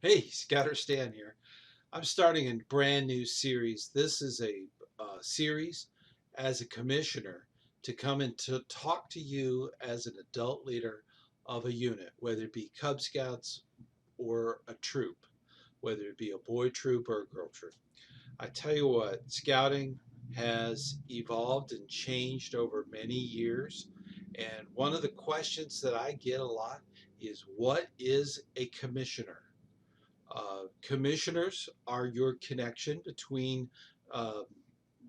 Hey, ScouterStan here. I'm starting a brand new series. This is a series as a commissioner to come and to talk to you as an adult leader of a unit, whether it be Cub Scouts or a troop, whether it be a boy troop or a girl troop. I tell you what, scouting has evolved and changed over many years. And one of the questions that I get a lot is, what is a commissioner? Commissioners are your connection between uh,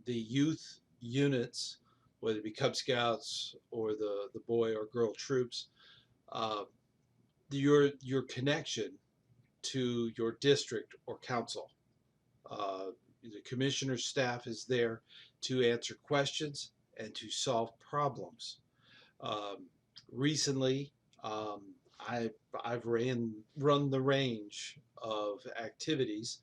the youth units, whether it be Cub Scouts or the boy or girl troops, uh, your connection to your district or council. Uh, the commissioner staff is there to answer questions and to solve problems. Um, Recently, um, I've, I've run the range of activities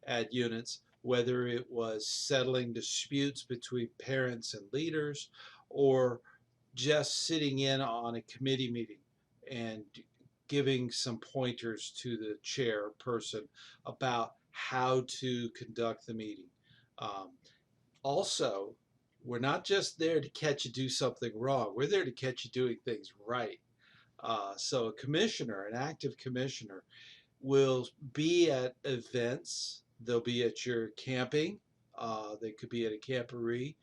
at units, whether it was settling disputes between parents and leaders or just sitting in on a committee meeting and giving some pointers to the chairperson about how to conduct the meeting. Um, Also, we're not just there to catch you do something wrong. We're there to catch you doing things right. So a commissioner, an active commissioner, will be at events. They'll be at your camping. They could be at a camporee.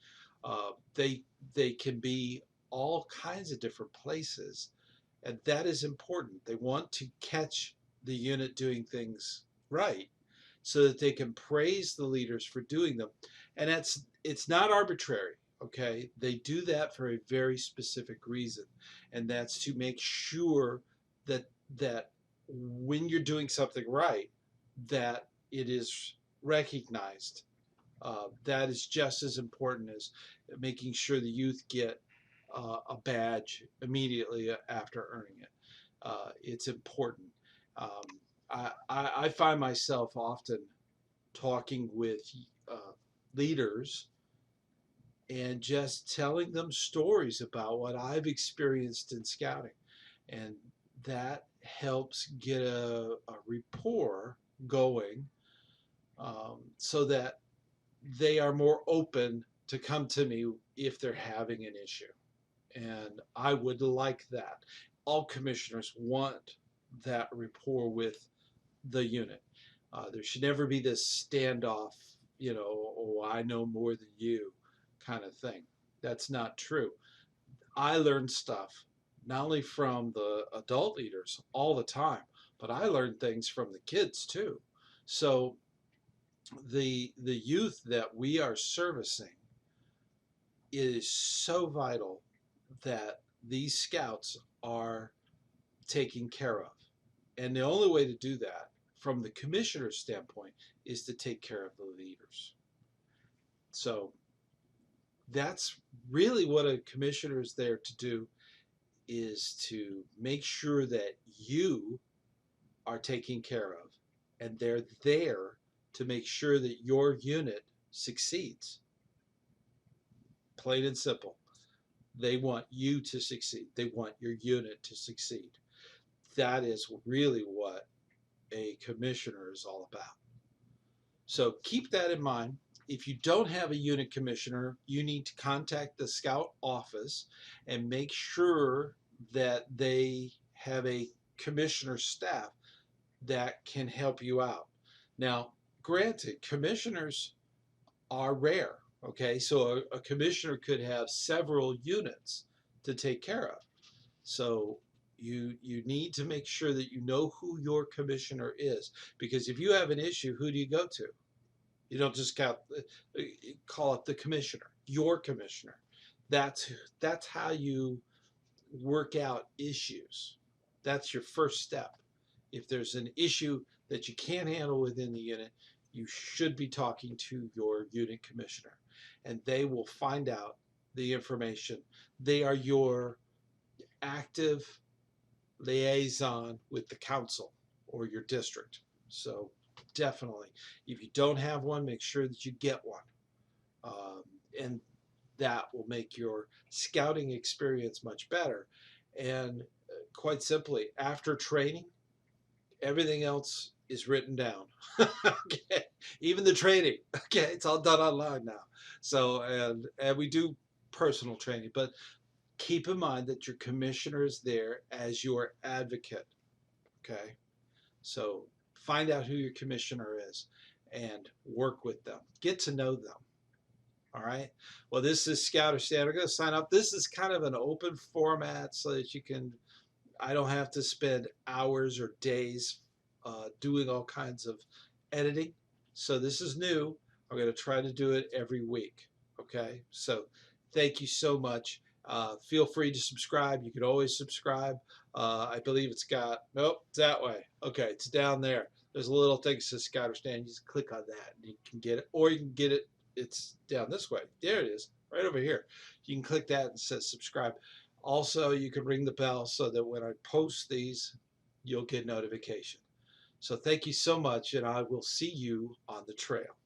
Uh, they they can be all kinds of different places, and that is important. They want to catch the unit doing things right, so that they can praise the leaders for doing them. And it's not arbitrary. Okay, they do that for a very specific reason, and that's to make sure that when you're doing something right, that it is recognized. That is just as important as making sure the youth get a badge immediately after earning it. It's important. I find myself often talking with uh, leaders and just telling them stories about what I've experienced in scouting. And that helps get a rapport going, so that they are more open to come to me if they're having an issue. And I would like that. All commissioners want that rapport with the unit. There should never be this standoff, oh, I know more than you kind of thing. That's not true. I learn stuff not only from the adult leaders all the time, but I learn things from the kids too. So the youth that we are servicing, it is so vital that these scouts are taken care of. And the only way to do that from the commissioner's standpoint is to take care of the leaders. So that's really what a commissioner is there to do, is to make sure that you are taken care of, and they're there to make sure that your unit succeeds. Plain and simple. They want you to succeed. They want your unit to succeed. That is really what a commissioner is all about. So keep that in mind. If you don't have a unit commissioner, you need to contact the scout office and make sure that they have a commissioner staff that can help you out. Now, granted, commissioners are rare. Okay, so a commissioner could have several units to take care of. So you need to make sure that you know who your commissioner is, because if you have an issue, who do you go to? You don't just call it the commissioner, your commissioner. That's how you work out issues. That's your first step. If there's an issue that you can't handle within the unit, you should be talking to your unit commissioner, and they will find out the information. They are your active liaison with the council or your district. So definitely, if you don't have one, make sure that you get one. Um, and that will make your scouting experience much better. And quite simply, after training, Everything else is written down. Okay, even the training. Okay, it's all done online now. So and we do personal training, but keep in mind that your commissioner is there as your advocate. Okay, so find out who your commissioner is and work with them. Get to know them. All right. Well, this is ScouterStan. We're going to sign up. This is kind of an open format so that you can, I don't have to spend hours or days doing all kinds of editing. So this is new. I'm going to try to do it every week. Okay. So thank you so much. Feel free to subscribe. You can always subscribe. I believe it's got, nope, it's that way. Okay. It's down there. There's a little thing that says ScouterStan. You just click on that and you can get it, or you can get it. It's down this way. There it is, right over here. You can click that and says subscribe. Also, you can ring the bell so that when I post these, you'll get notification. So thank you so much, and I will see you on the trail.